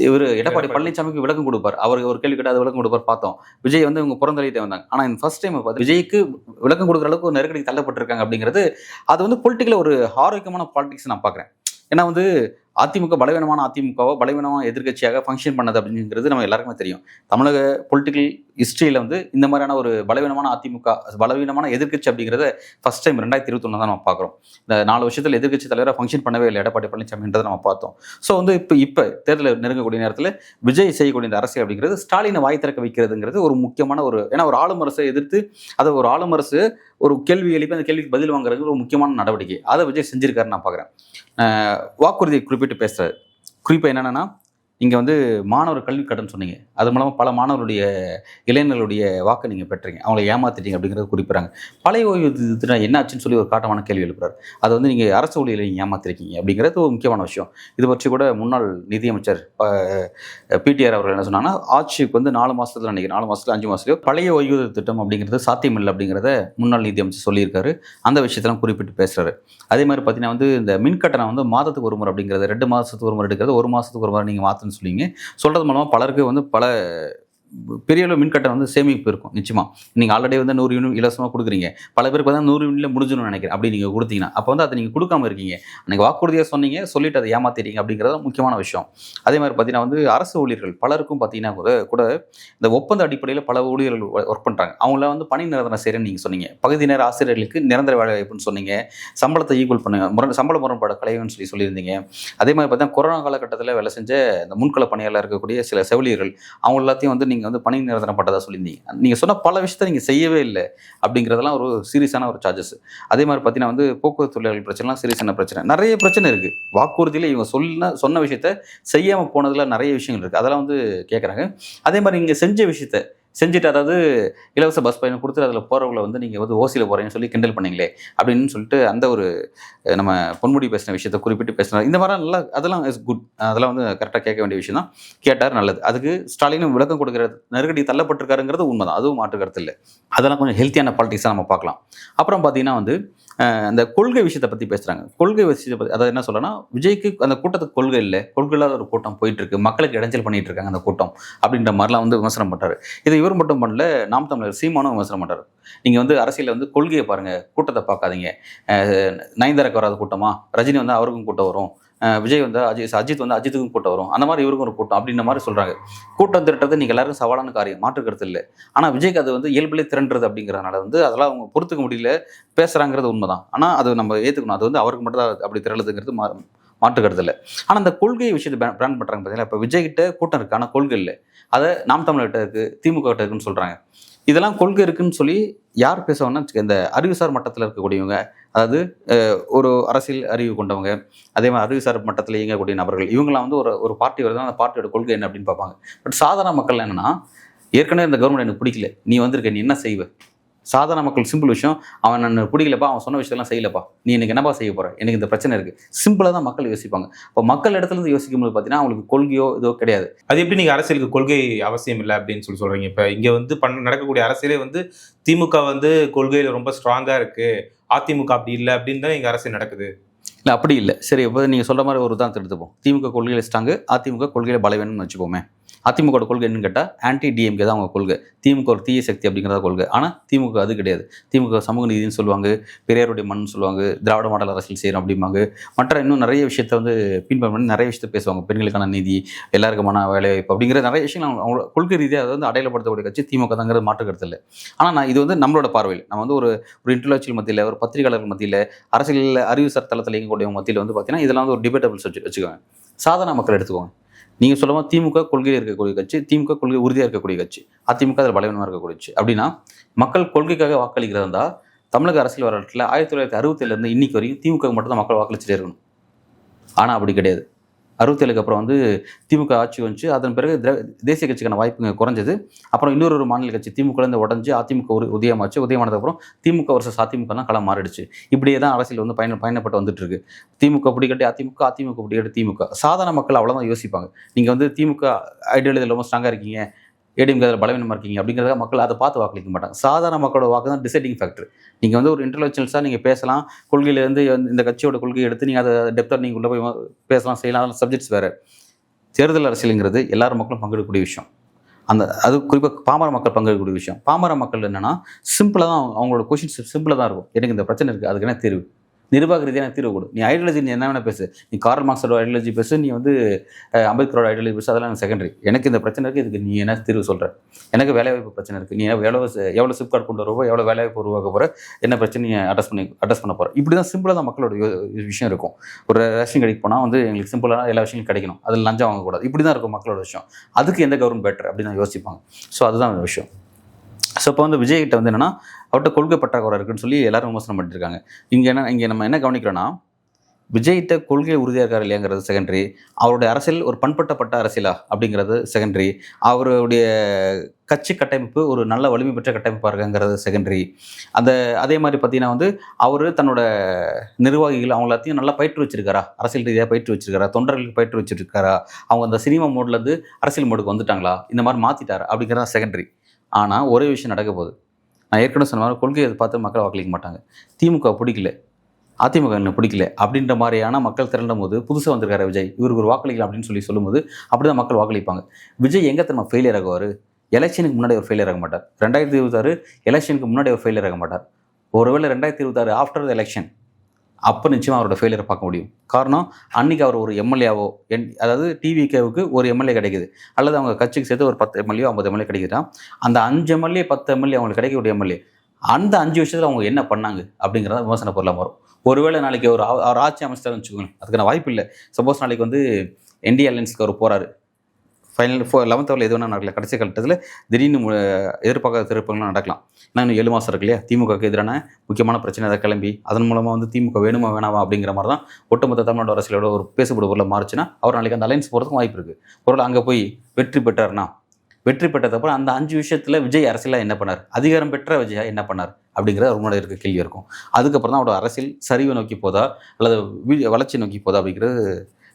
இவர் எடப்பாடி பழனிசாமிக்கு விளக்கம் கொடுப்பார். அவர் ஒரு கேள்வி கேட்டால் அது விளக்கம் கொடுப்பார் பார்த்தோம். விஜய் வந்து இவங்க புறந்தள்ளிட்டே வந்தாங்க. ஆனால் இந்த ஃபர்ஸ்ட் டைம் பார்த்து விஜய்க்கு விளக்கம் கொடுக்குற அளவுக்கு ஒரு நெருக்கடி தள்ளப்பட்டிருக்காங்க அப்படிங்கிறது அது வந்து பொலிட்டிக்கலாக ஒரு ஆரோக்கியமான பாலிடிக்ஸ் நான் பார்க்குறேன். ஏன்னா வந்து அதிமுக பலவீனமான பலவீனமான எதிர்க்கட்சியாக ஃபங்க்ஷன் பண்ணது அப்படிங்கிறது நம்ம எல்லாருக்குமே தெரியும். தமிழக பொலிட்டிக்கல் ஹிஸ்ட்ரியில் வந்து இந்த மாதிரியான ஒரு பலவீனமான எதிர்க்கட்சி அப்படிங்கிறத ஃபர்ஸ்ட் டைம் 2021 தான் நம்ம பார்க்குறோம். இந்த 4 வருஷத்தில் எதிர்க்கட்சி தலைவராக ஃபங்க்ஷன் பண்ணவே இல்லை எடப்பாடி பழனிசாமின்றதை நம்ம பார்த்தோம். ஸோ வந்து இப்போ தேர்தலில் நெருங்கக்கூடிய நேரத்தில் விஜய் செய்யக்கூடிய இந்த அரசியல் அப்படிங்கிறது ஸ்டாலினை வாய் திறக்க வைக்கிறதுங்கிறது ஒரு முக்கியமான ஏன்னா ஒரு ஆளும் அரசை எதிர்த்து அதை ஒரு ஆளும் அரசு ஒரு கேள்வி எழுப்பி அந்த கேள்விக்கு பதில் வாங்குறது ஒரு முக்கியமான நடவடிக்கை. அதை விஜய் செஞ்சிருக்காருன்னு நான் பார்க்குறேன். வாக்குறுதியை குறிப்பிட்டு பேசுறாரு. குறிப்பாக என்னென்னா, நீங்கள் வந்து மாணவர் கல்வி கடன் சொன்னீங்க, அது மூலமாக பல மாணவருடைய இளைஞர்களுடைய வாக்கை நீங்கள் பெற்றீங்க, அவங்களை ஏமாத்திட்டீங்க அப்படிங்கிறத குறிப்பிட்றாங்க. பழைய ஓய்வு திட்டம் என்ன ஆச்சுன்னு சொல்லி ஒரு காட்டமான கேள்வி எழுப்புறாரு. அதை வந்து நீங்கள் அரசு ஊழியர்களை நீங்கள் ஏமாத்திருக்கீங்க அப்படிங்கிறது ஒரு முக்கியமான விஷயம். இது பற்றி கூட முன்னாள் நிதியமைச்சர் பிடிஆர் அவர்கள் என்ன சொன்னாங்கன்னா, ஆட்சிக்கு வந்து 4 மாதத்துல நினைக்கிறேன், 4 மாதத்துல 5 மாதத்துலையோ பழைய ஓய்வு திட்டம் அப்படிங்கிறது சாத்தியமில்லை அப்படிங்கிறத முன்னாள் நிதியமைச்சர் சொல்லியிருக்காரு. அந்த விஷயத்தெல்லாம் குறிப்பிட்டு பேசுகிறாரு. அதே மாதிரி பார்த்தீங்கன்னா வந்து இந்த மின்கட்டணம் வந்து மாதத்துக்கு ஒரு முறை அப்படிங்கிறது 2 மாதத்துக்கு ஒரு முறை எடுக்கிறது 1 மாதத்துக்கு ஒரு முறை நீங்கள் மாற்றணும் சொல்லிங்க சொல்றது மூலமா பலருக்கு வந்து பல பெரிய அளவு மின்கட்டணம் வந்து சேமிப்பு இருக்கும். நிச்சயமா நீங்கள் ஆல்ரெடி வந்து 100 யூனிட் இலவசமாக கொடுக்குறீங்க, பல பேருக்கு பார்த்தா 100 யூனிட்ல முடிஞ்சுன்னு நினைக்கிறேன். அப்படி நீங்கள் கொடுத்தீங்கன்னா அப்போ வந்து அதை நீங்கள் கொடுக்காம இருக்கீங்க, அன்றைக்கி வாக்குறுதியாக சொன்னீங்க, சொல்லிட்டு அதை ஏமாத்திட்டீங்க அப்படிங்கிறது முக்கியமான விஷயம். அதே மாதிரி பார்த்தீங்கன்னா வந்து அரசு ஊழியர்கள் பலருக்கும் பார்த்தீங்கன்னா கூட இந்த ஒப்பந்த அடிப்படையில் பல ஊழியர்கள் ஒர்க் பண்ணுறாங்க. அவங்கள வந்து பணி நிரந்தரம் செய்கிறேன்னு நீங்கள் சொன்னீங்க, பகுதி நேர ஆசிரியர்களுக்கு நிரந்தர வேலை வாய்ப்புன்னு சொன்னீங்க, சம்பளத்தை ஈக்குவல் பண்ணுங்க, சம்பள முரண்பாடு கலைவுன்னு சொல்லியிருந்தீங்க. அதே மாதிரி பார்த்தீங்கன்னா கொரோனா காலகட்டத்தில் வேலை செஞ்ச இந்த முன்கள பணியாளர் இருக்கக்கூடிய சில செவிலியர்கள் அவங்க எல்லாத்தையும் வந்து நீங்கள் வந்து பணி நிரந்தரம் பட்டதாக சொல்லியிருந்தீங்க. நீங்கள் சொன்ன பல விஷயத்தை நீங்கள் செய்யவே இல்லை அப்படிங்கிறதெல்லாம் ஒரு சீரியஸான ஒரு சார்ஜஸ். அதே மாதிரி பார்த்தீங்கன்னா வந்து போக்குவரத்து தொழிலாளர்கள் பிரச்சனைலாம் சீரியஸான பிரச்சனை, நிறைய பிரச்சனை இருக்குது. வாக்குறுதியில் இவங்க சொன்ன விஷயத்த செய்யாமல் போனதில் நிறைய விஷயங்கள் இருக்குது, அதெல்லாம் வந்து கேட்குறாங்க. அதே மாதிரி நீங்கள் செஞ்ச விஷயத்த செஞ்சுட்டு, அதாவது இலவச பஸ் பயணம் கொடுத்துட்டு அதில் போகிறவங்களை வந்து நீங்கள் வந்து ஓசியில் போகிறீங்கன்னு சொல்லி கிண்டல் பண்ணீங்களே அப்படின்னு சொல்லிட்டு அந்த ஒரு நம்ம பொன்முடி பேசின விஷயத்தை குறிப்பிட்டு பேசினார். இந்த மாதிரிலாம் நல்லா அதெல்லாம் இஸ் குட், அதெல்லாம் வந்து கரெக்டாக கேட்க வேண்டிய விஷயம் தான், கேட்டார், நல்லது. அதுக்கு ஸ்டாலினும் விளக்கம் கொடுக்குற நெருக்கடி தள்ளப்பட்டிருக்காருங்கிறது உண்மைதான், அதுவும் மாற்று கருத்து இல்லை. அதெல்லாம் கொஞ்சம் ஹெல்த்தியான பாலிடிக்ஸாக நம்ம பார்க்கலாம். அப்புறம் பார்த்தீங்கன்னா வந்து அந்த கொள்கை விஷயத்தை பற்றி பேசுகிறாங்க. கொள்கை விஷயத்தை பற்றி அதாவது என்ன சொல்லனா, விஜய்க்கு அந்த கூட்டத்துக்கு கொள்கை இல்லை, கொள்கை இல்லாத ஒரு கூட்டம் போயிட்டுருக்கு, மக்களுக்கு இடைஞ்சல் பண்ணிகிட்டு இருக்காங்க அந்த கூட்டம் அப்படின்ற மாதிரிலாம் வந்து விமர்சனம் பண்ணுறாரு. இதை இவர் மட்டும் பண்ணல, நாம் தமிழர் சீமானும் விமர்சனம் பண்ணுறாரு. நீங்கள் வந்து அரசியலில் வந்து கொள்கையை பாருங்கள், கூட்டத்தை பார்க்காதீங்க. நயன்தாராக்கு வராத கூட்டமா, ரஜினி வந்து அவருக்கும் கூட்டம் வரும், விஜய் வந்து அஜித் வந்து அஜித்துக்கும் கூட்டம் வரும், அந்த மாதிரி இவருக்கும் ஒரு கூட்டம் அப்படின்ற மாதிரி சொல்கிறாங்க. கூட்டம் திரட்டுறது நீங்கள் எல்லாருக்கும் சவாலான காரியம், மாற்று கருத்து இல்லை. ஆனால் விஜய்க்கு அது வந்து இயல்பிலே திரண்டுறது அப்படிங்கிறதுனால வந்து அதெல்லாம் அவங்க பொறுத்துக்க முடியல, பேசுகிறாங்கிறது உண்மைதான். ஆனால் அது நம்ம ஏற்றுக்கணும், அது வந்து அவருக்கு மட்டும் தான் அப்படி திரளுதுங்கிறது மாற்று கருத்து இல்லை. ஆனால் அந்த கொள்கை விஷயத்தை பிராண்ட் பண்ணுறாங்க பார்த்தீங்களா. இப்போ விஜய்கிட்ட கூட்டம் இருக்குது, ஆனால் கொள்கை இல்லை. அதை நாம் தமிழர்கிட்ட இருக்குது, திமுக கிட்ட இருக்குன்னு சொல்கிறாங்க. இதெல்லாம் கொள்கை இருக்குன்னு சொல்லி யார் பேசுவாங்கன்னா, இந்த அறிவுசார் மட்டத்தில் இருக்கக்கூடியவங்க, அதாவது ஒரு அரசியல் அறிவு கொண்டவங்க, அதே மாதிரி அறிவுசார் மட்டத்தில் இயங்கக்கூடிய நபர்கள், இவங்களாம் வந்து ஒரு பார்ட்டி வருதுன்னா அந்த பார்ட்டியோட கொள்கை என்ன அப்படின்னு பார்ப்பாங்க. பட் சாதாரண மக்கள் என்னன்னா, ஏற்கனவே இந்த கவர்மெண்ட் எனக்கு பிடிக்கல, நீ வந்திருக்க, நீ என்ன செய்வ, சாதாரண மக்கள் சிம்பிள் விஷயம், அவன் நான் பிடிக்கலப்பா, அவன் சொன்ன விஷயத்தெல்லாம் செய்யலப்பா, நீ எனக்கு என்னப்பா செய்ய போற, எனக்கு இந்த பிரச்சனை இருக்கு. சிம்பிளாக தான் மக்கள் யோசிப்பாங்க. இப்போ மக்கள் இடத்துல இருந்து யோசிக்கும் போது பார்த்தீங்கன்னா அவங்களுக்கு கொள்கையோ இதோ கிடையாது. அது எப்படி நீங்க அரசியலுக்கு கொள்கை அவசியம் இல்லை அப்படின்னு சொல்றீங்க? இப்ப இங்க வந்து நடக்கக்கூடிய அரசியலே வந்து திமுக வந்து கொள்கையில ரொம்ப ஸ்ட்ராங்கா இருக்கு, அதிமுக அப்படி இல்லை அப்படின்னு தான் இங்க அரசியல் நடக்குது. இல்லை அப்படி இல்லை. சரி, இப்போ நீங்கள் சொல்ற மாதிரி ஒரு உதாரணத்தை எடுத்துப்போம். திமுக கொள்கையில ஸ்ட்ராங்கு, அதிமுக கொள்கையில பலவீனம்னு வச்சுப்போமே. அதிமுகவோட கொள்கை என்னன்னு கேட்டால் ஆன்டி டிஎம்கே தான் அவங்க கொள்கை. திமுக ஒரு தீய சக்தி அப்படிங்கிறத கொள்கை. ஆனால் திமுக அது கிடையாது. திமுக சமூக நீதினு சொல்லுவாங்க, பெரியாருடைய மண் சொல்லுவாங்க, திராவிட மாடல் அரசியல் செய்கிறோம் அப்படிம்பாங்க. மற்ற இன்னும் நிறைய விஷயத்தை வந்து பின்பற்றி நிறைய விஷயத்தை பேசுவாங்க. பெண்களுக்கான நீதி, எல்லாருக்குமான வேலைவாய்ப்பு அப்படிங்கிற நிறைய விஷயங்கள் அவங்க கொள்கை ரீதியாக அதை வந்து அடையாளப்படுத்தக்கூடிய கட்சி திமுக தாங்கிறது மாற்று கருத்து இல்லை. ஆனால் நான் இது வந்து நம்மளோட பார்வையில் நம்ம வந்து ஒரு இன்டலெக்சுவல் மத்தியில், ஒரு பத்திரிகையாளர்கள் மத்தியில், அரசியல் அறிவுசார் தளத்தில் இயங்கக்கூடிய மத்தியில் வந்து பார்த்தீங்கன்னா இதெல்லாம் வந்து ஒரு டிபேட்டபிள்ஸ் வச்சுக்கோங்க. சாதாரண மக்கள் எடுத்துக்கோங்க. நீங்கள் சொல்லும்போது திமுக கொள்கையில் இருக்கக்கூடிய கட்சி, திமுக கொள்கை உறுதியாக இருக்கக்கூடிய கட்சி, அதிமுக அதில் பலவீனமாக இருக்கக்கூடிய கட்சி அப்படின்னா மக்கள் கொள்கைக்காக வாக்களிக்கிறதா இருந்தால் தமிழக அரசியல் வரலாற்றில் 1967 இன்னைக்கு வரைக்கும் திமுக மட்டும் தான் மக்கள் வாக்களிச்சுட்டே இருக்கணும். ஆனால் அப்படி கிடையாது. 67க்கு அப்புறம் வந்து திமுக ஆட்சி வந்துச்சு. அதன் பிறகு தேசிய கட்சிக்கான வாய்ப்புங்க குறைஞ்சது. அப்புறம் இன்னொரு மாநில கட்சி திமுகலேருந்து உடஞ்சி அதிமுக உதயமாச்சு. உதயமானதுக்கப்புறம் திமுக வருஷம் அதிமுக தான் களம் மாறிடுச்சு. இப்படியே தான் அரசியல் வந்து பயணப்பட்டு வந்துட்டு இருக்கு. திமுக பிடிக்கட்டி அதிமுக, அதிமுக பிடிக்கட்டி திமுக. சாதாரண மக்கள் அவ்வளோதான் யோசிப்பாங்க. நீங்கள் வந்து திமுக ஐடியாலஜியில் ரொம்ப ஸ்ட்ராங்காக இருக்கீங்க, ஏடிஎம்கே அதில் பலவீனமாக இருக்கீங்க அப்படிங்கிறத மக்கள் அதை பார்த்து வாக்களிக்க மாட்டாங்க. சாதாரண மக்களோட வாக்கு தான் டிசைடிங் ஃபேக்டர். நீங்கள் வந்து ஒரு இன்டெலெக்சுவல்ஸாக நீங்கள் பேசலாம், கொள்கையிலேருந்து இந்த கட்சியோட கொள்கையை எடுத்து நீங்கள் அதை டெப்த்தாக நீங்கள் உள்ளே போய் பேசலாம், செய்யலாம், அதெல்லாம் சப்ஜெக்ட்ஸ் வேறு. தேர்தல் அரசியலுங்கிறது எல்லாரும் மக்களும் பங்கெடுக்கக்கூடிய விஷயம். அது குறிப்பாக பாமர மக்கள் பங்கெடுக்கக்கூடிய விஷயம். பாமர மக்கள் என்னென்னா சிம்பிளாக தான் அவங்களோட கொஷின்ஸ் சிம்பிளாக தான் இருக்கும். எனக்கு இந்த பிரச்சனை இருக்குது, அதுக்கு என்ன தீர்வு, நிர்வாக ரீதியான தீர்வு கொடு. நீ ஐடியாலஜி நீ என்ன வேணால் பேசு, நீ கார்ல் மார்க்ஸோட ஐடியாலஜி பேசு, நீ வந்து அம்பேத்கரோட ஐடியாலஜி பேசு, அதெல்லாம் எனக்கு செகண்டரி. எனக்கு இந்த பிரச்சனை இருக்குது, இதுக்கு நீ என்ன தீர்வு சொல்கிற, எனக்கு வேலைவாய்ப்பு பிரச்சனை இருக்குது, நீ எவ்வளோ சிப்கார்டு கொண்டு வருவோ, எவ்வளோ வேலைவாய்ப்பு உருவாக்க போகிற, என்ன பிரச்சனை நீ அட்ரஸ் பண்ண போகிற. இப்படி தான் சிம்பிளாக தான் மக்களோட விஷயம் இருக்கும். ஒரு ரேஷன் கடைக்கு போனால் வந்து எங்களுக்கு சிம்பிளான எல்லா விஷயங்களும் கிடைக்கணும், அதில் லஞ்சம் வாங்கக்கூடாது, இப்படி தான் இருக்கும் மக்களோட விஷயம். அதுக்கு எந்த கவர்மெண்ட் பெட்டர் அப்படின்னு தான் யோசிப்பாங்க. ஸோ அதுதான் விஷயம். ஸோ இப்போ வந்து விஜய்கிட்ட வந்து என்னென்னா அவர்கிட்ட கொள்கை பற்றாக்குறை இருக்குன்னு சொல்லி எல்லாரும் விமர்சனம் பண்ணிட்டுருக்காங்க. இங்கே நம்ம என்ன கவனிக்கிறோன்னா, விஜய்கிட்ட கொள்கை உறுதியாக இருக்கார் இல்லையாங்கிறது செகண்டரி, அவருடைய அரசியல் ஒரு பண்பட்டப்பட்ட அரசியலா அப்படிங்கிறது செகண்டரி, அவருடைய கட்சி கட்டமைப்பு ஒரு நல்ல வலிமை பெற்ற கட்டமைப்பாக இருக்காங்கிறது செகண்டரி. அதே மாதிரி பார்த்தீங்கன்னா வந்து அவர் தன்னோட நிர்வாகிகள் அவங்க எல்லாத்தையும் நல்லா பயிற்று வச்சிருக்காரா, அரசியல் ரீதியாக பயிற்று வச்சிருக்காரா, தொண்டர்களுக்கு பயிற்று வச்சிருக்காரா, அவங்க அந்த சினிமா மோட்லேருந்து அரசியல் மோடுக்கு வந்துட்டாங்களா, இந்த மாதிரி மாற்றிட்டாரா அப்படிங்கிறதா செகண்டரி. ஆனால் ஒரே விஷயம் நடக்க போகுது. நான் ஏற்கனவே சொன்ன மாதிரி கொள்கையை பார்த்து மக்கள் வாக்களிக்க மாட்டாங்க. திமுக பிடிக்கல, அதிமுக என்ன பிடிக்கல அப்படின்ற மாதிரியான மக்கள் திரண்டும் போது புதுசாக வந்திருக்காரு விஜய், இவருக்கு ஒரு வாக்களிக்கலாம் அப்படின்னு சொல்லும்போது அப்படி தான் மக்கள் வாக்களிப்பாங்க. விஜய் எங்கே திரும்ப ஃபெயிலியர் ஆகுவார்? எலெக்ஷனுக்கு முன்னாடி அவர் ஃபெயிலியர் ஆக மாட்டார். 2026 எலெக்ஷனுக்கு முன்னாடி அவர் ஃபெயிலியர் ஆக மாட்டார். ஒருவேளை 2026 ஆஃப்டர் த எலெக்ஷன் அப்போ நிச்சயமாக அவரோட ஃபெயிலியரை பார்க்க முடியும். காரணம், அன்றைக்கி அவர் ஒரு எம்எல்ஏவோ அதாவது டிவிகேவுக்கு ஒரு எம்எல்ஏ கிடைக்குது, அல்லது அவங்க கட்சிக்கு சேர்த்து ஒரு 10 எம்எல்ஏ 50 எம்எல்ஏ கிடைக்குதுன்னா அந்த 5 எம்எல்ஏ 10 எம்எல்ஏ அவங்களுக்கு கிடைக்கக்கூடிய எம்எல்ஏ அந்த 5 விஷயத்தில் அவங்க என்ன பண்ணாங்க அப்படிங்கிறத விமர்சன பொருளாக வரும். ஒருவேளை நாளைக்கு அவர் ஆட்சி அமைச்சிட்டாருன்னு வச்சுக்கோங்க, அதுக்கான வாய்ப்பு இல்லை. சப்போஸ் நாளைக்கு வந்து என்டி அலையன்ஸ்க்கு அவர் போகிறாரு, ஃபைனல் 11th ஹவரில் எது வேணால் நடக்கல, கடைசி கட்டத்தில் திடீர்னு எதிர்பார்க்காத திருப்பங்கள்லாம் நடக்கலாம். ஏன்னா இன்னும் 7 மாதம் இருக்கு இல்லையா, திமுகவுக்கு எதிரான முக்கியமான பிரச்சனை அதை கிளம்பி அதன் மூலமாக வந்து திமுக வேணுமா வேணாமா அப்படிங்கிற மாதிரி தான் ஒட்டுமொத்த தமிழ்நாடு அரசியலோட ஒரு பேசுபடு பொருளை மாறுச்சுன்னா அவர் நாளைக்கு அந்த அலையன்ஸ் போகிறதுக்கும் வாய்ப்பு இருக்குது. பொருள் அங்கே போய் வெற்றி பெற்றார்னா, வெற்றி பெற்றதப்பறம் அந்த 5 விஷயத்தில் விஜய் அரசியலாக என்ன பண்ணார், அதிகாரம் பெற்ற விஜயா என்ன பண்ணார் அப்படிங்கிற அவங்களோட இருக்க கேள்வி இருக்கும். அதுக்கப்புறம் தான் அவரோட அரசியல் சரிவை நோக்கி போதா அல்லது வளர்ச்சி நோக்கி போதா அப்படிங்கிறது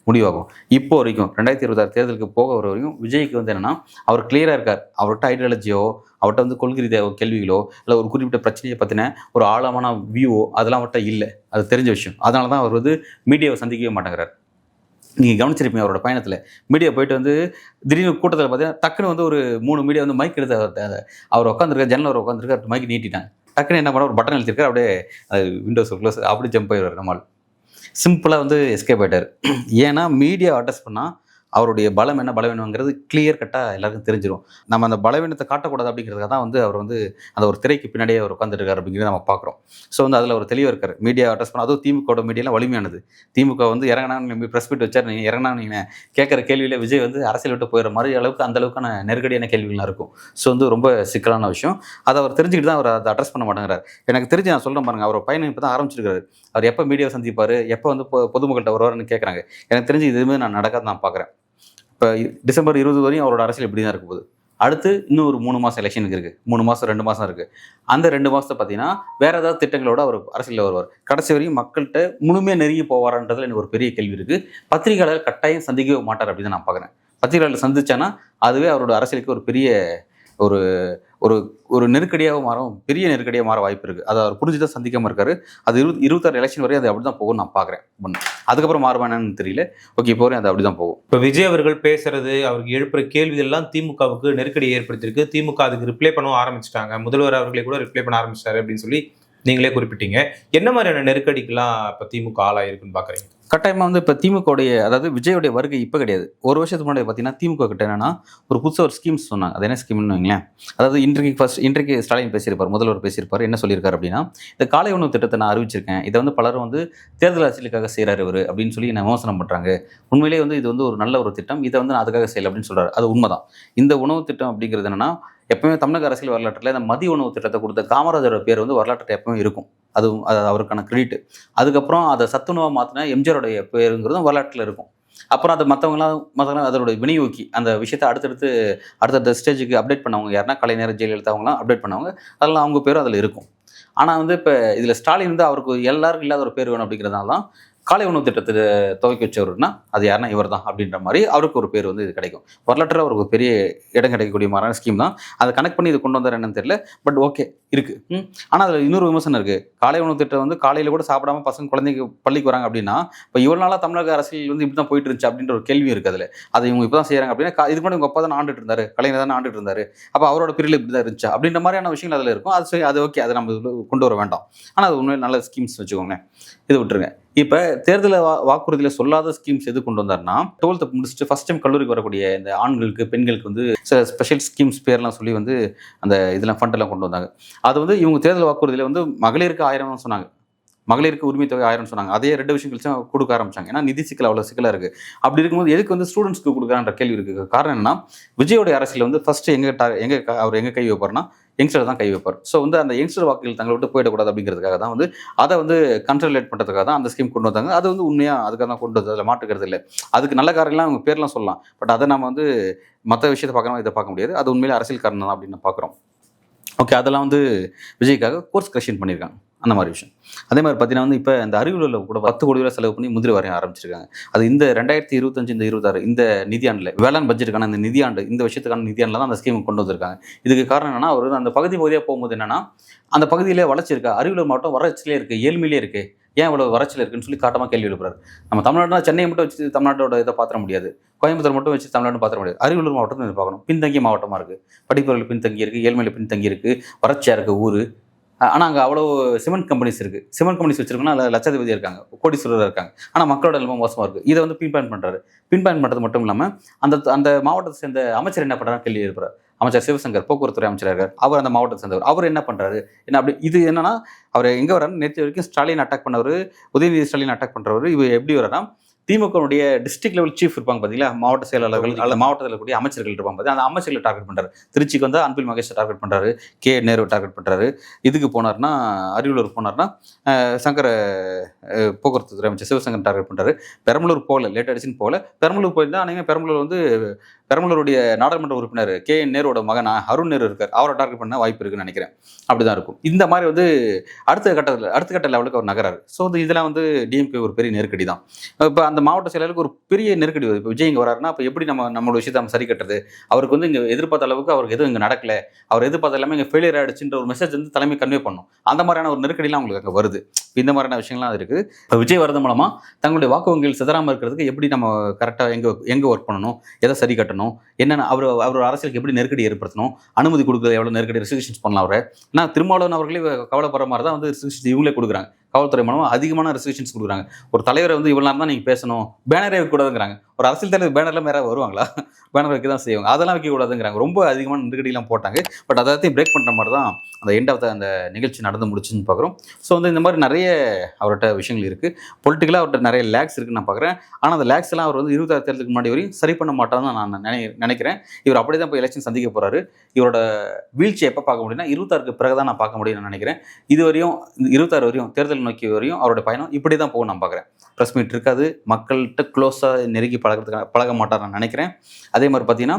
முடிவாகும். இப்போ வரைக்கும் 2026 தேர்தலுக்கு போக வர வரைக்கும் விஜய்க்கு வந்து என்னென்னா அவர் கிளியராக இருக்கார். அவர்கிட்ட ஐடியாலஜியோ, அவர்கிட்ட வந்து கொள்கை ரீதியாக கேள்விகளோ, இல்லை ஒரு குறிப்பிட்ட பிரச்சனையை பற்றின ஒரு ஆழமான வியூவோ அதெல்லாம் அவர்கிட்ட இல்லை. அது தெரிஞ்ச விஷயம். அதனால தான் அவர் வந்து மீடியாவை சந்திக்கவே மாட்டேங்கிறார். நீங்கள் கவனிச்சிருப்பீங்க அவரோட பயணத்தில் மீடியா போயிட்டு வந்து திடீர்னு கூட்டத்தில் பார்த்தீங்கன்னா டக்குன்னு வந்து ஒரு 3 மீடியா வந்து மைக் எடுத்து அவர் உட்காந்துருக்கார், ஜன்னல் உட்காந்துருக்கார், மைக் நீட்டிட்டாங்க. டக்குன்னு என்ன பண்ண ஒரு பட்டன் எழுத்திருக்காரு, அப்படியே விண்டோஸ் க்ளோஸ் அப்படி ஜம்ப் ஆயிடுவார். நம்மால் சிம்பிளாக வந்து எஸ்கேப் ஆகிட்டார். ஏன்னா மீடியா அட்ரஸ் பண்ணால் அவருடைய பலம் என்ன பலவீனங்கிறது கிளியர் கட்டாக எல்லாருக்கும் தெரிஞ்சிடும். நம்ம அந்த பலவீனத்தை காட்டக்கூடாது அப்படிங்கிறதுக்காக தான் வந்து அவர் வந்து அந்த ஒரு திரைக்கு பின்னாடியே அவர் உட்காந்துருக்காரு அப்படிங்கிறத நம்ம பார்க்குறோம். ஸோ வந்து அதில் ஒரு தெளிவாக இருக்கார். மீடியா அட்ரஸ் பண்ண, அதுவும் திமுக மீடியாலாம் வலிமையானது. திமுக வந்து இறங்கினா ப்ரெஸ் மீட் வச்சார், நீங்கள் இறங்கினா நீங்கள் கேட்குற கேள்வியில் விஜய் வந்து அரசியல் விட்டு போயிடுற மாதிரி அளவுக்கு அந்த அளவுக்கான நெருக்கடியான கேள்விகள்லாம் இருக்கும். ஸோ வந்து ரொம்ப சிக்கலான விஷயம். அதை அவர் தெரிஞ்சுக்கிட்டு தான் அவர் அதை அட்ரஸ் பண்ண மாட்டேங்கிறார். எனக்கு தெரிஞ்சு நான் சொல்கிறேன் பாருங்கள், அவர் பயணம் இப்போ தான் ஆரம்பிச்சிருக்காரு. அவர் எப்போ மீடியாவை சந்திப்பார், எப்போ வந்து பொதுமக்கள்கிட்ட வருவார்னு கேட்குறாங்க. எனக்கு தெரிஞ்சு இதுவுமே நான் நடக்காது நான் பார்க்குறேன். இப்போ டிசம்பர் 20 வரையும் அவரோட அரசியல் இப்படி தான் இருக்க போகுது. அடுத்து இன்னும் ஒரு 3 மாதம் எலெக்ஷனுக்கு இருக்குது, 3 மாதம் 2 மாதம் இருக்குது. அந்த 2 மாதத்தை பார்த்தீங்கன்னா வேற ஏதாவது திட்டங்களோட அவர் அரசியலில் வருவார். கடைசி வரையும் மக்கள்கிட்ட முழுமையாக நெருங்கி போவாரான்றதுல எனக்கு ஒரு பெரிய கேள்வி இருக்குது. பத்திரிகையாளர் கட்டாயம் சந்திக்கவே மாட்டார் அப்படின்னு நான் பார்க்குறேன். பத்திரிகையாளர் சந்திச்சானா அதுவே அவரோட அரசியலுக்கு ஒரு பெரிய ஒரு ஒரு ஒரு நெருக்கடியாக மாறும், பெரிய நெருக்கடியாக மாற வாய்ப்பு இருக்குது. அதை அவர் புரிஞ்சுதான் சந்திக்காமல் இருக்காரு. அது 26 எலெக்ஷன் வரையும் அது அப்படி தான் போகும்னு நான் பார்க்குறேன். ஒன்று, அதுக்கப்புறம் மாறுவானு தெரியல. ஓகே, இப்போ வரையும் அது அப்படி தான் போகும். இப்போ விஜய் அவர்கள் பேசுறது, அவருக்கு எழுப்புற கேள்விகள் எல்லாம் திமுகவுக்கு நெருக்கடி ஏற்படுத்தியிருக்கு. திமுக அதுக்கு ரிப்ளை பண்ணவும் ஆரம்பிச்சிட்டாங்க. முதல்வர் அவர்களே கூட ரிப்ளை பண்ண ஆரம்பிச்சிட்டாரு அப்படின்னு சொல்லி நீங்களே குறிப்பிட்டீங்க. என்ன மாதிரியான நெருக்கடிக்கெல்லாம் இப்போ திமுக ஆளாயிருக்குன்னு பார்க்குறீங்க? கட்டாயமாக வந்து இப்போ திமுகவுடைய, அதாவது விஜயோடைய வருகை இப்போ கிடையாது. ஒரு வருஷத்துக்கு முன்னாடி பார்த்தீங்கன்னா திமுக கிட்ட என்னன்னா ஒரு புதுசாக ஒரு ஸ்கீம்ஸ் சொன்னாங்க. அது என்ன ஸ்கீம்னு வைங்களேன். அதாவது இன்றைக்கு ஸ்டாலின் பேசியிருப்பார், முதல்வர் பேசியிருப்பார். என்ன சொல்லியிருக்காரு அப்படின்னா, இந்த காலை உணவு திட்டத்தை நான் அறிவிச்சிருக்கேன், இதை வந்து பலரும் வந்து தேர்தல் அரசியலுக்காக செய்கிறாரு இவர் அப்படின்னு சொல்லி என்ன விமர்சனம் பண்ணுறாங்க. உண்மையிலேயே வந்து இது வந்து ஒரு நல்ல ஒரு திட்டம், இதை வந்து நான் அதுக்காக செய்யலை அப்படின்னு சொல்கிறார். அது உண்மைதான். இந்த உணவு திட்டம் அப்படிங்கிறது என்னன்னா, எப்பவுமே தமிழக அரசியல் வரலாற்றில் இந்த மதிய உணவு திட்டத்தை கொடுத்த காமராஜரோட பேர் வந்து வரலாற்றில் எப்பவுமே இருக்கும். அது அவருக்கான கிரெடிட். அதுக்கப்புறம் அதை சத்துணவாக மாற்றினா எம்ஜிஆருடைய பேருங்கிறதும் வரலாற்றில் இருக்கும். அப்புறம் அதை மற்றவங்களாம் அதோட விநியோகி அந்த விஷயத்தை அடுத்தடுத்த ஸ்டேஜுக்கு அப்டேட் பண்ணவங்க யாருன்னா கலைஞர், ஜெயலலிதா அவங்களாம் அப்டேட் பண்ணவங்க. அதெல்லாம் அவங்க பேரும் அதில் இருக்கும். ஆனால் வந்து இப்போ இதில் ஸ்டாலின் வந்து அவருக்கு எல்லாருக்கும் இல்லாத ஒரு பேர் வேணும் அப்படிங்கிறதுனால தான் காலை உணவு திட்டத்தை துவக்கி வச்சவருன்னா அது யாருன்னா இவர் தான் அப்படின்ற மாதிரி அவருக்கு ஒரு பேர் வந்து இது கிடைக்கும். வரலாற்றில் அவருக்கு ஒரு பெரிய இடம் கிடைக்கக்கூடிய மாதிரியான ஸ்கீம் தான். அதை கனெக்ட் பண்ணி இது கொண்டு வந்தார் என்னன்னு தெரியல. பட் ஓகே இருக்குது. ஆனால் அதில் இன்னொரு விமர்சனம் இருக்குது. காலை உணவு திட்டம் வந்து காலையில் கூட சாப்பிடாம பசங்க குழந்தைங்க பள்ளிக்கு வராங்க அப்படின்னா, இப்போ இவ்வளோ நாளாக தமிழக அரசியல் வந்து இப்படி தான் போயிட்டு இருந்துச்சு அப்படின்ற ஒரு கேள்வி இருக்குது. அதில் அதை இவங்க இப்போ தான் செய்கிறாங்க அப்படின்னா, இதுக்கு முன்னாடி உங்கள் அப்பா தான் ஆண்டுட்டு இருந்தார், கலைஞர் தானே ஆண்டுட்டு இருந்தார், அப்போ அவரோட பீரியட் இப்படி தான் இருந்துச்சு அப்படின்ற மாதிரியான விஷயங்கள் அதில் இருக்கும். அது ஓகே, அதை நம்ம கொண்டு வர வேண்டாம். ஆனால் அது உண்மையில் நல்ல ஸ்கீம்ஸ் வச்சுக்கோங்க, இது விட்டுருங்க. இப்போ தேர்தல் வாக்குறுதியில் சொல்லாத ஸ்கீம்ஸ் எது கொண்டு வந்தார்னா, 12th முடிச்சுட்டு ஃபர்ஸ்ட் டைம் கல்லூரிக்கு வரக்கூடிய இந்த ஆண்களுக்கு பெண்களுக்கு வந்து சில ஸ்பெஷல் ஸ்கீம்ஸ் பேர்லாம் சொல்லி வந்து அந்த இதெல்லாம் ஃபண்டெல்லாம் கொண்டு வந்தாங்க. அது வந்து இவங்க தேர்தல் வாக்குறுதியில் வந்து மகளிருக்கு 1000 சொன்னாங்க, மகளிருக்கு உரிமை தொகை 1000 சொன்னாங்க. அதே 2 விஷயம் கழிச்சு கொடுக்க ஆரம்பிச்சாங்க. ஏன்னா நிதி சிக்கல் அவ்வளோ சிக்கலாக இருக்குது. அப்படி இருக்கும்போது எதுக்கு வந்து ஸ்டூடெண்ட்ஸ்க்கு கொடுக்குறான்ற கேள்வி இருக்குது. காரணம் என்னன்னா, விஜயோடைய அரசியல் வந்து ஃபர்ஸ்ட் அவர் எங்கே கை வைப்பார்னா யங்ஸ்டர் தான் கை வைப்பார். ஸோ வந்து அந்த யங்ஸ்டர் வாக்குகள் தங்களை விட்டு போயிடக்கூடாது அப்படிங்கிறதுக்காக தான் வந்து அதை வந்து கன்சல்டேட் பண்ணுறதுக்காக தான் அந்த ஸ்கீம் கொண்டு வந்தாங்க. அது வந்து உண்மையாக அதுக்காக தான் கொண்டு வந்தது, அதில் மாற்றுக்கிறது இல்லை. அதுக்கு நல்ல காரணம்லாம் அவங்க பேர்லாம் சொல்லலாம். பட் அதை நம்ம வந்து மற்ற விஷயத்தை பார்க்கணும், இதை பார்க்க முடியாது. அது உண்மையிலே அரசியல் காரணம் தான் அப்படின்னு பார்க்குறோம். ஓகே, அதெல்லாம் வந்து விஜய்க்காக கோர்ஸ் கரெக்ஷன் பண்ணியிருக்காங்க, அந்த மாதிரி விஷயம். அதே மாதிரி பார்த்தீங்கன்னா வந்து இப்போ இந்த அறிவியலில் கூட 10 கோடி ரூபாய் செலவு பண்ணி முதிரை வரைய ஆரம்பிச்சிருக்காங்க. அது இந்த 2025 இந்த 26 இந்த நிதியாண்டில் வேளாண் பட்ஜெட்டுக்கான இந்த நிதியாண்டு, இந்த விஷயத்துக்கான நிதியாண்டில் தான் அந்த ஸ்கீம் கொண்டு வந்திருக்காங்க. இதுக்கு காரணம் என்னன்னா, அவர் அந்த பகுதியாக போகும்போது என்னன்னா, அந்த பகுதியிலே வளர்ச்சி இருக்கா, அறிவியல் மாவட்டம் வறட்சியிலே இருக்குது, ஏழ்மையிலே இருக்குது, ஏன் இவ்வளோ வறட்சியில் இருக்குன்னு சொல்லி காட்டமாக கேள்வி எழுப்புறாரு. நம்ம தமிழ்நாடுனா சென்னையை மட்டும் வச்சு தமிழ்நாட்டோட இதை பார்த்துட முடியாது, கோயம்புத்தூர் மட்டும் வச்சு தமிழ்நாடு பார்த்துட முடியாது. அரியலூர் மாவட்டத்தை பார்க்கணும். பின்தங்கிய மாவட்டமாக இருக்குது, படிப்புகளில் பின்தங்கி இருக்குது, ஏழ்மையில் பின்தங்கி இருக்குது, வறட்சியாக இருக்குது ஊர். ஆனால் அங்கே அவ்வளோ சிமெண்ட் கம்பெனிஸ் இருக்குது. சிமெண்ட் கம்பெனிஸ் வச்சிருக்கோன்னா அதில் லட்சாதிபதியாக இருக்காங்க, கோடீஸ்வரராக இருக்காங்க. ஆனால் மக்களோட நிலைமை மோசமாக இருக்குது. இதை வந்து பின்பாயிண்ட் பண்ணுறாரு. பின்பாயிண்ட் பண்ணுறது மட்டும் இல்லாமல் அந்த மாவட்டத்தை சேர்ந்த அமைச்சர் என்ன பண்ணுறாரு கேள்வி எழுப்புறாரு. அமைச்சர் சிவசங்கர் போக்குவரத்துறை அமைச்சராக இருக்கார். அவர் அந்த மாவட்டத்தை சேர்ந்தவர். அவர் என்ன பண்ணுறாரு, என்ன அப்படி இது என்னன்னா, அவர் எங்கே வர்றாரு, நேற்று வரைக்கும் ஸ்டாலின் அட்டாக் பண்ணவர், உதயநிதி ஸ்டாலின் அட்டாக் பண்ணுறவர், இவர் எப்படி வர்றாருன்னா, திமுகவுடைய டிஸ்ட்ரிக்ட் லெவல் சீஃப் இருப்பாங்க பார்த்தீங்களா, மாவட்ட செயலாளர்கள் அல்ல மாவட்டத்தில் இருக்கக்கூடிய அமைச்சர்கள் இருப்பாங்க பார்த்து, அந்த அமைச்சர்களை டார்கெட் பண்ணுறாரு. திருச்சிக்கு வந்து அன்பில் மகேஷை டார்கெட் பண்ணுறாரு, கே நேரு டார்கெட் பண்ணுறாரு. இதுக்கு போனார்னா, அரியலூர் போனார்னா சங்கர போக்குவரத்து துறை அமைச்சர் சிவசங்கர் டார்கெட் பண்ணுறாரு. பெரம்பலூர் போகல, லேட் அடிச்சுன்னு போகல. பெரம்பலூர் போயிருந்தா ஆனால் பெரம்பலூர் வந்து பெரம்பலூருடைய நாடாளுமன்ற உறுப்பினர் கே நேருவோட மகன் அருண் நேரு இருக்கார், அவரை டார்கெட் பண்ண வாய்ப்பு இருக்குன்னு நினைக்கிறேன். அப்படிதான் இருக்கும். இந்த மாதிரி வந்து அடுத்த கட்ட லெவலுக்கு அவர் நகராரு. ஸோ இதெல்லாம் வந்து டிஎம்கே ஒரு பெரிய நெருக்கடி தான். இப்போ அந்த மாவட்ட செயலருக்கு ஒரு பெரிய நெருக்கடி வருது. இப்போ விஜய் இங்கே வராருன்னா, இப்போ எப்படி நம்மளோட விஷயத்தை நம்ம சரி கட்டுறது, அவருக்கு வந்து இங்கே எதிர்பார்த்த அளவுக்கு அவருக்கு எதுவும் இங்கே நடக்கல, அவர் எதிர்பார்த்த எல்லாமே இங்கே ஃபெயிலியர் ஆகிடுச்சுன்ற ஒரு மெசேஜ் வந்து தலைமை கன்வே பண்ணும். அந்த மாதிரியான ஒரு நெருக்கடிலாம் அவங்களுக்கு அங்கே வருது. இந்த மாதிரியான விஷயங்கள்லாம் அது இருக்குது. இப்போ விஜய் வரது மூலமாக தங்களுடைய வாக்கு வங்கிகள் சிதறாமல் இருக்கிறதுக்கு எப்படி நம்ம கரெக்டாக எங்கே ஒர்க் பண்ணணும், எதை சரி கட்டணும், என்னென்ன அவர் அரசியலுக்கு எப்படி நெருக்கடி ஏற்படுத்தணும், அனுமதி கொடுக்குறது எவ்வளோ நெருக்கடி, ரெஸ்ட்ரிக்ஷன்ஸ் பண்ணலாம் அவரை. ஏன்னா திருமாவளவன் அவர்களே கவலைப்படுற மாதிரி தான் வந்து ரெஸ்ட்ரிக்ஷன்ஸ் இவங்களே கொடுக்குறாங்க. காவல்துறை மூலமாக அதிகமான ரெஸ்ட்ரிக்ஷன்ஸ் கொடுக்குறாங்க. ஒரு தலைவரை வந்து இவ்வளோ நேரம் தான் நீங்கள் பேசணும், பேனரே வைக்கக்கூடாதுங்கிறாங்க. ஒரு அரசியல் தலைவர் பேனர்லாம் யாராவது வருவாங்களா? பேனர் வைக்க தான் செய்வாங்க. அதெல்லாம் வைக்கக்கூடாதுங்கிறாங்க. ரொம்ப அதிகமான நெருக்கடியெல்லாம் போட்டாங்க. பட் அதையும் பிரேக் பண்ணுற மாதிரி தான் அந்த எண்ட் ஆஃப் அந்த நிகழ்ச்சி நடந்து முடிச்சுன்னு பார்க்குறோம். ஸோ வந்து இந்த மாதிரி நிறைய அவர்கிட்ட விஷயங்கள் இருக்குது. பொலிட்டிக்கலாக அவர்கிட்ட நிறைய லேக்ஸ் இருக்குன்னு நான் பார்க்குறேன். ஆனால் அந்த லேக்ஸ் எல்லாம் அவர் வந்து 26 தேர்தலுக்கு முன்னாடி வரையும் சரி பண்ண மாட்டான்னு நான் நினைக்கிறேன். இவர் அப்படியே தான் இப்போ எலெக்ஷன் சந்திக்க போகிறாரு. இவரோட வீழ்ச்சி எப்போ பார்க்க முடியும்னா 26க்கு பிறகு தான் நான் பார்க்க முடியும்னு நான் நினைக்கிறேன். இது வரையும் 26 வரையும் தேர்தல் நோக்கி வரையும் அவரோட பயணம் இப்படி தான் போகும் நான் பார்க்குறேன். ப்ரெஸ் மீட் இருக்காது, மக்கள்கிட்ட க்ளோஸாக நெருங்கி பழக மாட்டார் நான் நினைக்கிறேன். அதே மாதிரி பார்த்தீங்கன்னா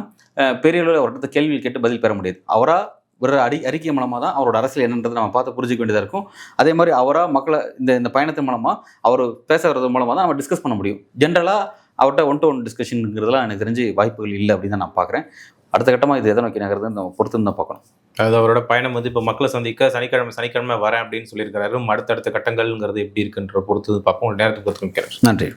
பெரிய அளவில் அவர்கிட்ட கேள்வி கேட்டு பதில் பெற முடியாது. அவராக ஒரு அறிக்கை மூலமாக தான் அவரோட அரசியல் என்னன்றதை நம்ம பார்த்து புரிஞ்சிக்க வேண்டியதாக இருக்கும். அதே மாதிரி அவராக மக்களை இந்த பயணத்தின் மூலமாக அவர் பேசுறது மூலமாக தான் நம்ம டிஸ்கஸ் பண்ண முடியும். ஜென்ரலாக அவர்கிட்ட ஒன் டு ஒன் டிஸ்கஷனுங்கிறதுலாம் எனக்கு தெரிஞ்சு வாய்ப்புகள் இல்லை அப்படின்னு தான் நான் பார்க்குறேன். அடுத்த கட்டமாக இது எதை நோக்கி நகருதுன்னு நம்ம பொறுத்து தான் பார்க்கணும். அதாவது அவரோட பயணம் வந்து இப்போ மக்களை சந்திக்க சனிக்கிழமை வரேன் அப்படின்னு சொல்லியிருக்காரு. அடுத்தடுத்த கட்டங்கள்ங்கிறது எப்படி இருக்குன்ற பொறுத்து பார்ப்போம். நேரத்துக்கு பொறுத்து. நன்றி.